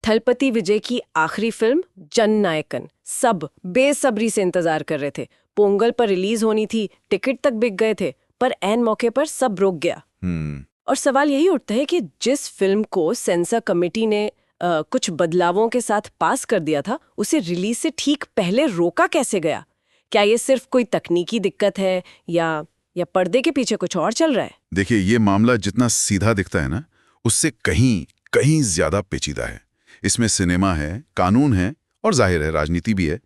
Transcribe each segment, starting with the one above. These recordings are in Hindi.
थलपति विजय की आखिरी फिल्म जननायकन सब बेसब्री से इंतजार कर रहे थे। पोंगल पर रिलीज होनी थी, टिकट तक बिक गए थे, पर ऐन मौके पर सब रुक गया। और सवाल यही उठता है कि जिस फिल्म को सेंसर कमेटी ने कुछ बदलावों के साथ पास कर दिया था, उसे रिलीज से ठीक पहले रोका कैसे गया? क्या ये सिर्फ कोई तकनीकी दिक्कत है या पर्दे के पीछे कुछ और चल रहा है? देखिए, ये मामला जितना सीधा दिखता है ना, उससे कहीं कहीं ज्यादा पेचीदा है। इसमें सिनेमा है, कानून है और जाहिर है राजनीति भी है।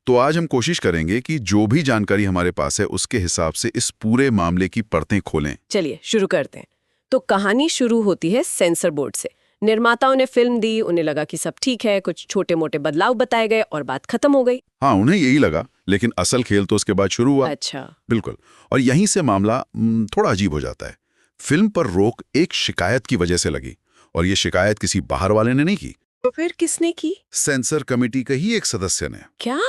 तो आज हम कोशिश करेंगे कि जो भी जानकारी हमारे पास है उसके हिसाब से इस पूरे मामले की परतें खोलें। चलिए शुरू करते हैं। तो कहानी शुरू होती है सेंसर बोर्ड से। निर्माताओं ने फिल्म दी, उन्हें लगा कि सब ठीक है, कुछ छोटे मोटे बदलाव बताए गए और बात खत्म हो गई। हाँ, उन्हें यही लगा, लेकिन असल खेल तो उसके बाद शुरू हुआ। अच्छा। बिल्कुल। और यहीं से मामला थोड़ा अजीब हो जाता है। फिल्म पर रोक एक शिकायत की वजह से लगी, और ये शिकायत किसी बाहर वाले ने नहीं की। तो फिर किसने की? सेंसर कमेटी का ही एक सदस्य ने। क्या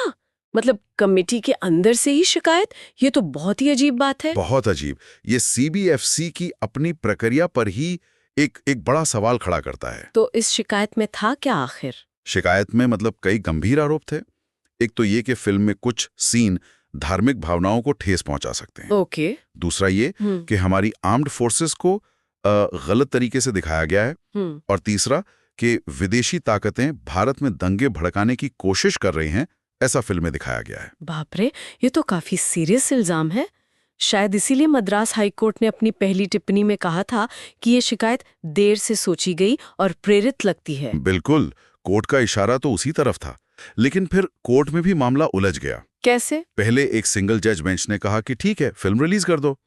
मतलब, कमेटी के अंदर से ही शिकायत? ये तो बहुत ही अजीब बात है। बहुत अजीब। ये सीबीएफसी की अपनी प्रक्रिया पर ही एक बड़ा सवाल खड़ा करता है। तो इस शिकायत में था क्या आखिर? शिकायत में मतलब कई गंभीर आरोप थे। एक तो ये कि फिल्म में कुछ सीन धार्मिक भावनाओं को ठेस पहुंचा सकते हैं। ओके। दूसरा ये कि हमारी आर्म्ड फोर्सेस को गलत तरीके से दिखाया गया है। और तीसरा कि विदेशी ताकतें भारत में दंगे भड़काने की कोशिश कर रही हैं, ऐसा फिल्म में दिखाया गया है। बाप रे, ये तो काफी सीरियस इल्जाम है। शायद इसीलिए मद्रास हाई कोर्ट ने अपनी पहली टिप्पणी में कहा था कि ये शिकायत देर से सोची गई और प्रेरित लगती है। बिल्कुल, कोर्ट का इशारा तो उसी तरफ था। लेकिन फिर कोर्ट में भी मामला उलझ गया। कैसे? पहले एक सिंगल जज बेंच ने कहा कि ठीक है, फिल्म रिलीज कर दो।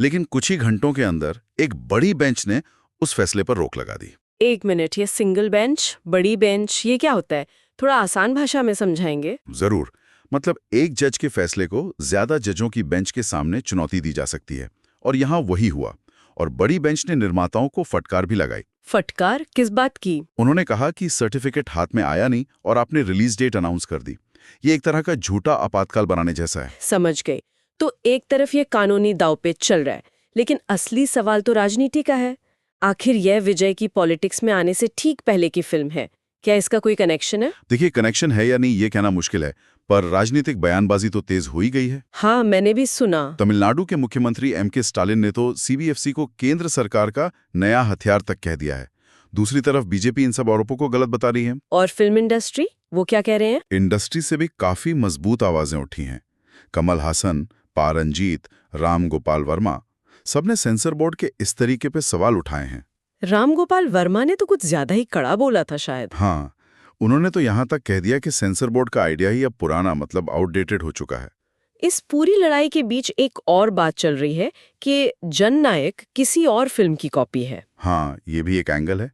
लेकिन कुछ ही घंटों के अंदर एक बड़ी बेंच ने उस फैसले पर रोक लगा दी। एक मिनट, ये सिंगल बेंच, बड़ी बेंच, ये क्या होता है? थोड़ा आसान भाषा में समझाएंगे? जरूर। मतलब एक जज के फैसले को ज्यादा जजों की बेंच के सामने चुनौती दी जा सकती है, और यहाँ वही हुआ। और बड़ी बेंच ने निर्माताओं को फटकार भी लगाई। फटकार किस बात की? उन्होंने कहा कि सर्टिफिकेट हाथ में आया नहीं और आपने रिलीज डेट अनाउंस कर दी। ये एक तरह का झूठा आपातकाल बनाने जैसा है। समझ गई। तो एक तरफ ये कानूनी दांवपेच चल रहा है, लेकिन असली सवाल तो राजनीति का है। आखिर यह विजय की पॉलिटिक्स में आने से ठीक पहले की फिल्म है, क्या इसका कोई कनेक्शन है? देखिए, कनेक्शन है या नहीं ये कहना मुश्किल है, पर राजनीतिक बयानबाजी तो तेज हो ही गई है। हाँ, मैंने भी सुना। तमिलनाडु के मुख्यमंत्री एम.के. स्टालिन ने तो सीबीएफसी को केंद्र सरकार का नया हथियार तक कह दिया है। दूसरी तरफ बीजेपी इन सब आरोपों को गलत बता रही है। और फिल्म इंडस्ट्री, वो क्या कह रहे हैं? इंडस्ट्री से भी काफी मजबूत आवाजें उठी हैं। कमल हासन, पा रंजीत, राम गोपाल वर्मा, सबने सेंसर बोर्ड के इस तरीके पे सवाल उठाए हैं। राम गोपाल वर्मा ने तो कुछ ज्यादा ही कड़ा बोला था शायद। हाँ, उन्होंने तो यहाँ तक कह दिया कि सेंसर बोर्ड का आइडिया ही अब पुराना, मतलब आउटडेटेड हो चुका है। इस पूरी लड़ाई के बीच एक और बात चल रही है कि जननायक किसी और फिल्म की कॉपी है। हाँ, ये भी एक एंगल है।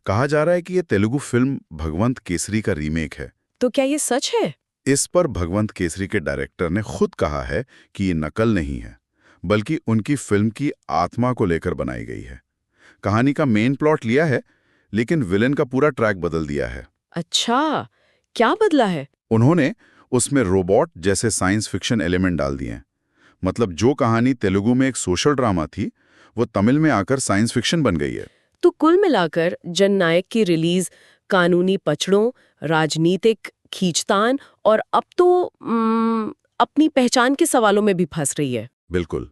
कहा जा रहा है कि ये तेलुगु फिल्म भगवंत केसरी का रीमेक है। तो क्या ये सच है? इस पर भगवंत केसरी के डायरेक्टर ने खुद कहा है कि ये नकल नहीं है, बल्कि उनकी फिल्म की आत्मा को लेकर बनाई गई है। कहानी का मेन प्लॉट लिया है, लेकिन विलेन का पूरा ट्रैक बदल दिया है। अच्छा, क्या बदला है? उन्होंने उसमें रोबोट जैसे साइंस फिक्शन एलिमेंट डाल दिए हैं। मतलब जो कहानी तेलुगु में एक सोशल ड्रामा थी, वो तमिल में आकर साइंस फिक्शन बन गई है। तो कुल मिलाकर जननायक की रिलीज कानूनी पचड़ों, राजनीतिक खींचतान और अब तो अपनी पहचान के सवालों में भी फंस रही है। बिल्कुल।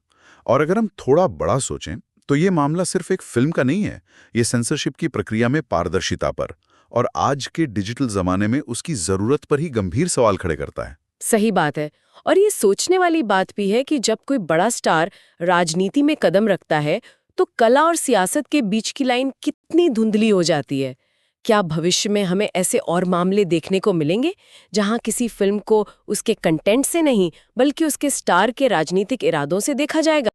और अगर हम थोड़ा बड़ा सोचें तो ये मामला सिर्फ एक फिल्म का नहीं है। ये सेंसरशिप की प्रक्रिया में पारदर्शिता पर और आज के डिजिटल जमाने में उसकी जरूरत पर ही गंभीर सवाल खड़े करता है। सही बात है। और ये सोचने वाली बात भी है कि जब कोई बड़ा स्टार राजनीति में कदम रखता है तो कला और सियासत के बीच की लाइन कितनी धुंधली हो जाती है। क्या भविष्य में हमें ऐसे और मामले देखने को मिलेंगे जहां किसी फिल्म को उसके कंटेंट से नहीं बल्कि उसके स्टार के राजनीतिक इरादों से देखा जाएगा?